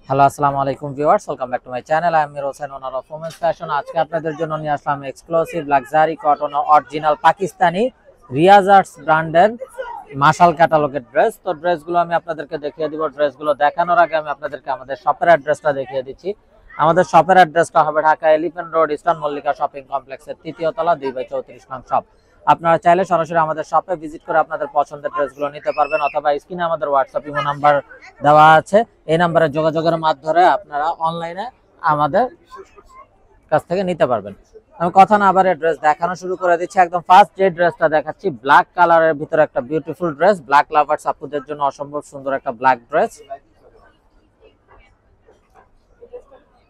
Hello আসসালামু আলাইকুম viewers, welcome back to my channel. I am Mir Hossain, owner of women's fashion. আজকে আপনাদের জন্য নিয়ে আসলাম exclusive luxury cotton original Pakistani Riaz Arts ব্র্যান্ডের মাশাল ক্যাটালগের ড্রেস। তো ড্রেসগুলো আমি আপনাদেরকে দেখিয়ে দিব। ড্রেসগুলো দেখানোর আগে আমি আপনাদেরকে আমাদের শপের অ্যাড্রেসটা দেখিয়ে দিচ্ছি। আমাদের শপের অ্যাড্রেসটা হবে Dhaka elephant road, eastern Mallika shopping কমপ্লেক্সের ৩য় তলা ২/34 নং শপ। আপনারা চাইলে সরাসরি আমাদের শপে ভিজিট করে আপনাদের পছন্দের ড্রেসগুলো নিতে পারবেন, অথবা স্ক্রিনে আমাদের হোয়াটসঅ্যাপ ইমো নাম্বার দেওয়া আছে। এই নাম্বারে যোগাযোগের মাধ্যমে আপনারা অনলাইনে আমাদের কাছ থেকে নিতে পারবেন। আমি কথা না আবার ড্রেস দেখানো শুরু করে দিচ্ছি। একদম ফার্স্ট যে ড্রেসটা দেখাচ্ছি, ব্ল্যাক কালারের ভিতরে একটা বিউটিফুল ড্রেস। ব্ল্যাক লাভার্স আপুদের জন্য অসম্ভব সুন্দর একটা ব্ল্যাক ড্রেস।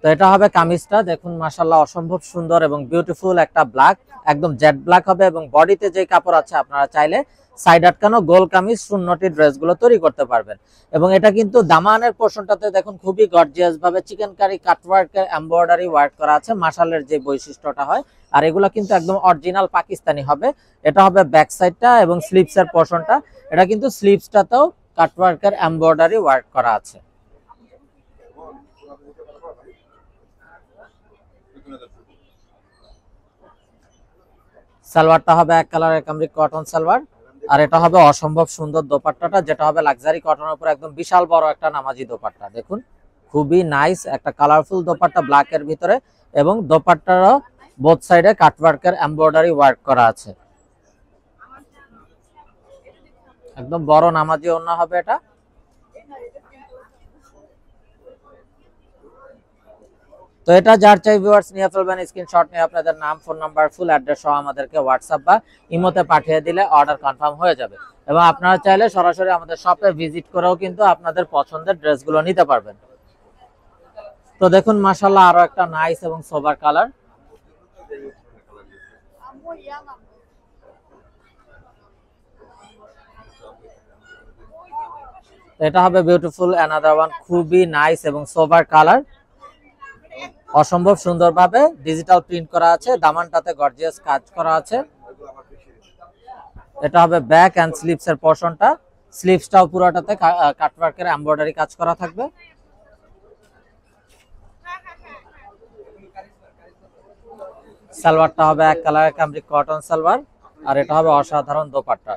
তো এটা হবে কামিজটা, দেখুন মাশাআল্লাহ অসম্ভব সুন্দর এবং বিউটিফুল একটা ব্ল্যাক, একদম জেড ব্ল্যাক হবে। এবং বডিতে যে কাপড় আছে আপনারা চাইলে সাইড আটকানো গোল কামিজ শূন্যটি ড্রেসগুলো তৈরি করতে পারবেন। এবং এটা কিন্তু দামানের পোর্শনটাতে দেখুন খুবই গর্জিয়াস ভাবে চিকেনকারি কাটওয়ার্কের এমব্রয়ডারি ওয়ার্ক করা আছে, মাশালের যে বৈশিষ্ট্যটা হয়। আর এগুলো কিন্তু একদম অরিজিনাল পাকিস্তানি হবে। এটা হবে ব্যাক সাইডটা এবং স্লিভসের পোর্শনটা। এটা কিন্তু স্লিভসটাতেও কাটওয়ার্কের এমব্রয়ডারি ওয়ার্ক করা আছে। সালোয়ারটা হবে এক কালারের কামরিক কটন সালোয়ার। আর এটা হবে অসম্ভব সুন্দর দোপাট্টাটা, যেটা হবে লাক্সারি কটনের উপর একদম বিশাল বড় একটা নামাজি দোপাট্টা। দেখুন খুবই নাইস একটা কালারফুল দোপাট্টা ব্ল্যাকের ভিতরে, এবং দোপাট্টারও বোথ সাইডে কাটওয়ার্কের এমব্রয়ডারি ওয়ার্ক করা আছে। একদম বড় নামাজি ওড়না হবে এটা। তো এটা যার চাই ভিউয়ার্স নিয়ে ফেলবেন, স্ক্রিনশট নিয়ে আপনাদের নাম, ফোন নাম্বার, ফুল অ্যাড্রেস সহ আমাদেরকে হোয়াটসঅ্যাপ বা ইমোতে পাঠিয়ে দিলে অর্ডার কনফার্ম হয়ে যাবে। এবং আপনারা চাইলে সরাসরি আমাদের শপে ভিজিট করেও কিন্তু আপনাদের পছন্দের ড্রেসগুলো নিতে পারবেন। তো দেখুন মাশাআল্লাহ আরো একটা নাইস এবং সোবার কালার। এটা হবে বিউটিফুল অ্যানাদার ওয়ান, খুবই নাইস এবং সোবার কালার। অসম্ভব সুন্দরভাবে ডিজিটাল প্রিন্ট করা আছে, দামানটাতে গর্জিয়াস কাজ করা আছে। এটা হবে ব্যাক এন্ড স্লিভস এর পোরশনটা। স্লিভসটাও পুরোটাতে কাটওয়ার্কের এমব্রয়ডারি কাজ করা থাকবে। সালোয়ারটা হবে এক কালারের কামরিক কটন সালোয়ার। আর এটা হবে অসাধারণ দোপাট্টা,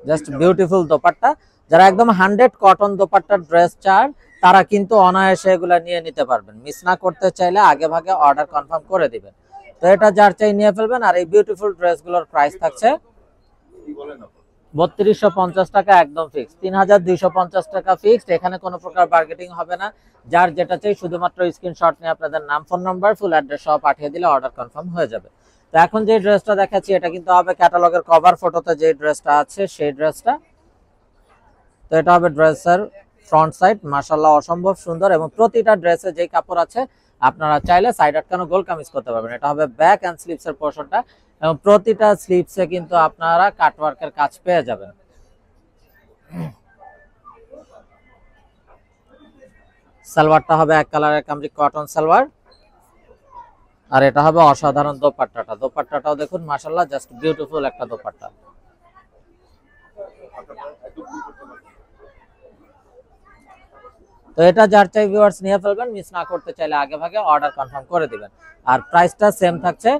জাস্ট বিউটিফুল দোপাট্টা। যারা একদম 100 কটন দোপাট্টার ড্রেস চান তারা কিন্তু অনায়াসে এগুলা নিয়ে নিতে পারবেন। মিস না করতে চাইলে আগে ভাগে অর্ডার কনফার্ম করে দিবেন। তো এটা যার চাই নিয়ে ফেলবেন। আর এই বিউটিফুল ড্রেসগুলোর প্রাইস থাকছে 3250 টাকা, একদম ফিক্সড। 3250 টাকা ফিক্সড, এখানে কোনো প্রকার বার্গেটিং হবে না। যার যেটা চাই শুধুমাত্র স্ক্রিনশট নিয়ে আপনাদের নাম, ফোন নাম্বার, ফুল অ্যাড্রেস সহ পাঠিয়ে দিলে অর্ডার কনফার্ম হয়ে যাবে। তো এখন যে ড্রেসটা দেখাচ্ছি এটা কিন্তু হবে ক্যাটালগের কভার ফটোতে যে ড্রেসটা আছে সেই ড্রেসটা। তো এটা হবে ড্রেসের ফ্রন্ট সাইড, মাশাআল্লাহ অসম্ভব সুন্দর। এবং প্রতিটা ড্রেসে যে কাপড় আছে আপনারা চাইলে সাইড আটকানো গোল কামিজ করতে পারবেন। এটা হবে ব্যাক এন্ড স্লিভস এর পোরশনটা, এবং প্রতিটা স্লিভসে কিন্তু আপনারা কাটওয়ার্কের কাজ পেয়ে যাবেন। সালোয়ারটা হবে এক কালারের কামরিক কটন সালোয়ার। আর এটা হবে অসাধারণ দোপাট্টাটা। দোপাট্টাটাও দেখুন মাশাআল্লাহ জাস্ট বিউটিফুল একটা দোপাট্টা। তো এটা যার চাই ভিউয়ার্স নিয়ে ফেলবেন, মিস না করতে চাইলে আগে ভাগে অর্ডার কনফার্ম করে দিবেন। আর প্রাইসটা সেম থাকছে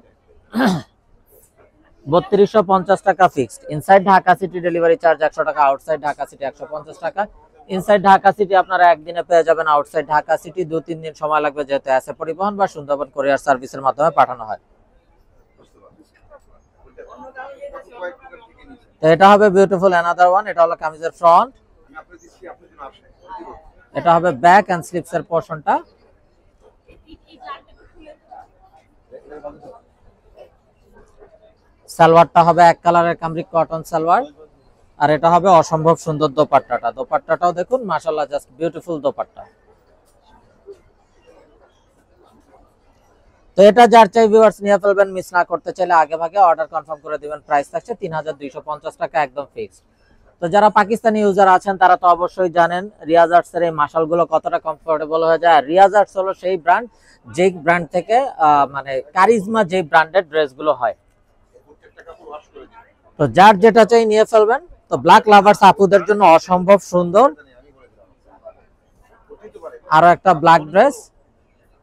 3250 টাকা fixed. Inside Dhaka city delivery charge 100 টাকা, আউটসাইড ঢাকা সিটি 150 টাকা। ইনসাইড ঢাকা সিটি আপনারা একদিনে পেয়ে যাবেন, আউটসাইড ঢাকা সিটি 2-3 দিন সময় লাগবে, যেহেতু এসে পরিবহন বা সুন্দরবন কুরিয়ার সার্ভিসের মাধ্যমে পাঠানো হয়। তো এটা হবে বিউটিফুল অ্যানাদার ওয়ান। এটা হলো কামিজের ফ্রন্ট। এটা হবে ব্যাক এন্ড স্লিভস এর পোরশনটা। সালোয়ারটা হবে এক কালারের কামরিক কটন সালোয়ার। আর এটা হবে অসম্ভব সুন্দর দোপাট্টাটা। দোপাট্টাটাও দেখুন মাশাআল্লাহ জাস্ট বিউটিফুল দোপাট্টা। তো এটা যার চাই ভিউয়ার্স নিয়ে ফেলবেন, মিস না করতে চাইলে আগে ভাগে অর্ডার কনফার্ম করে দিবেন। প্রাইস থাকছে 3250 টাকা, একদম ফিক্সড। তো যারা পাকিস্তানি ইউজার আছেন তারা তো অবশ্যই জানেন রিয়াজ আর্টস এর এই মাশালগুলো কতটা কমফোর্টেবল হয়ে যায়। রিয়াজ আর্টস হলো সেই ব্র্যান্ড যে ব্র্যান্ড থেকে মানে কারিজমা যে ব্র্যান্ডের ড্রেসগুলো হয়। তো যার যেটা চাই নিয়ে ফেলবেন। তো ব্ল্যাক লাভার্স আপুদের জন্য অসম্ভব সুন্দর আরো একটা ব্ল্যাক ড্রেস,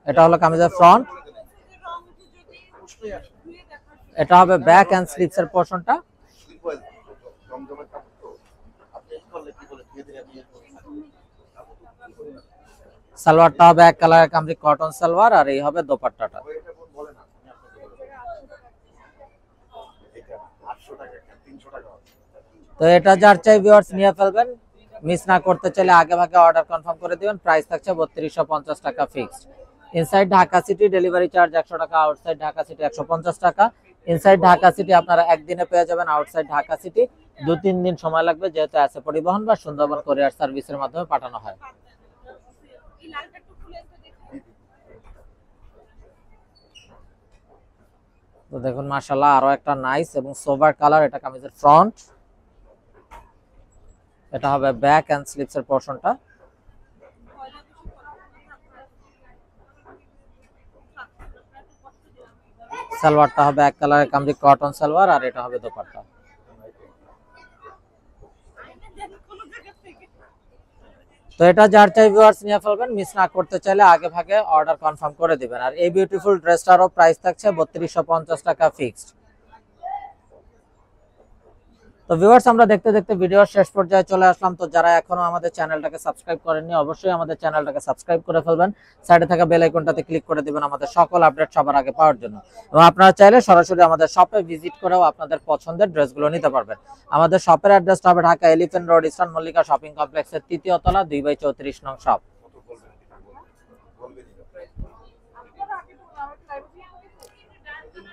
এটা হলো কামিজের ফ্রন্ট, এটা হবে ব্যাক এন্ড স্লিভস এর পোরশনটা। সালোয়ারটা হবে এক কালারের কামরি কটন সালোয়ার, আর এই হবে দোপাট্টাটা। তো এটা যার চাই ভিউয়ার্স নিয়ে ফেলবেন, মিস না করতে চাইলে আগে ভাগে অর্ডার কনফার্ম করে দিবেন। প্রাইস থাকছে 3250 টাকা fixed. Inside Dhaka city delivery charge 100 টাকা, আউটসাইড ঢাকা সিটি 150 টাকা। ইনসাইড ঢাকা সিটি আপনারা একদিনে পেয়ে যাবেন, আউটসাইড ঢাকা সিটি 2-3 দিন সময় লাগবে, যেহেতু আছে পরিবহন বা সুন্দরবন কোরিয়ার সার্ভিসের মাধ্যমে পাঠানো হয়। তো দেখুন মাশাআল্লাহ আরো একটা নাইস এবং সোভার কালার, এটা কামিজের ফ্রন্ট, এটা হবে ব্যাক এন্ড স্লিভস এর পোরশনটা। সালোয়ারটা হবে এক কালারের কামরি কটন সালোয়ার, আর এটা হবে দোপাট্টা। তো এটা যার চাই ভিউয়ার্স নিয়ে ফেলবেন, মিস না করতে চাইলে আগে ভাগে অর্ডার কনফার্ম করে দিবেন। আর এই বিউটিফুল ড্রেসটারও প্রাইস থাকছে 3250 টাকা ফিক্সড। তো ভিউয়ার্স আমরা দেখতে দেখতে ভিডিওর শেষ পর্যায়ে চলে আসলাম। তো যারা এখনো আমাদের চ্যানেলটাকে সাবস্ক্রাইব করেননি, অবশ্যই আমাদের চ্যানেলটাকে সাবস্ক্রাইব করে ফেলবেন। সাইডে থাকা বেল আইকনটাতে ক্লিক করে দিবেন আমাদের সকল আপডেট সবার আগে পাওয়ার জন্য। এবং আপনারা চাইলে সরাসরি আমাদের শপে ভিজিট করেও আপনাদের পছন্দের ড্রেসগুলো নিতে পারবেন। আমাদের শপের অ্যাড্রেসটা হবে Dhaka elephant road, eastern Mallika shopping কমপ্লেক্সের 3য় তলা, 2/34 নং শপ।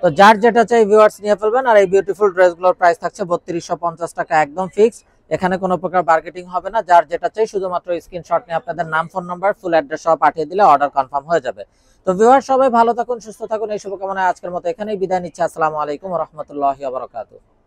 তো যার যেটা চাই ভিউয়ার্স নিয়ে ফেলবেন। আর এই বিউটিফুল ড্রেসগুলোর প্রাইস থাকছে 3250 টাকা, একদম ফিক্সড। এখানে কোনো প্রকার মার্কেটিং হবে না। যার যেটা চাই শুধুমাত্র স্ক্রিনশট নিয়ে আপনাদের নাম, ফোন নাম্বার, ফুল অ্যাড্রেস সহ পাঠিয়ে দিলে অর্ডার কনফার্ম হয়ে যাবে। তো ভিউয়ার্স সবাই ভালো থাকুন, সুস্থ থাকুন, এই শুভকামনায় আজকের মতো এখানেই বিদায় নিচ্ছি। আসসালামু আলাইকুম ওয়া রাহমাতুল্লাহি ওয়া বারাকাতুহু।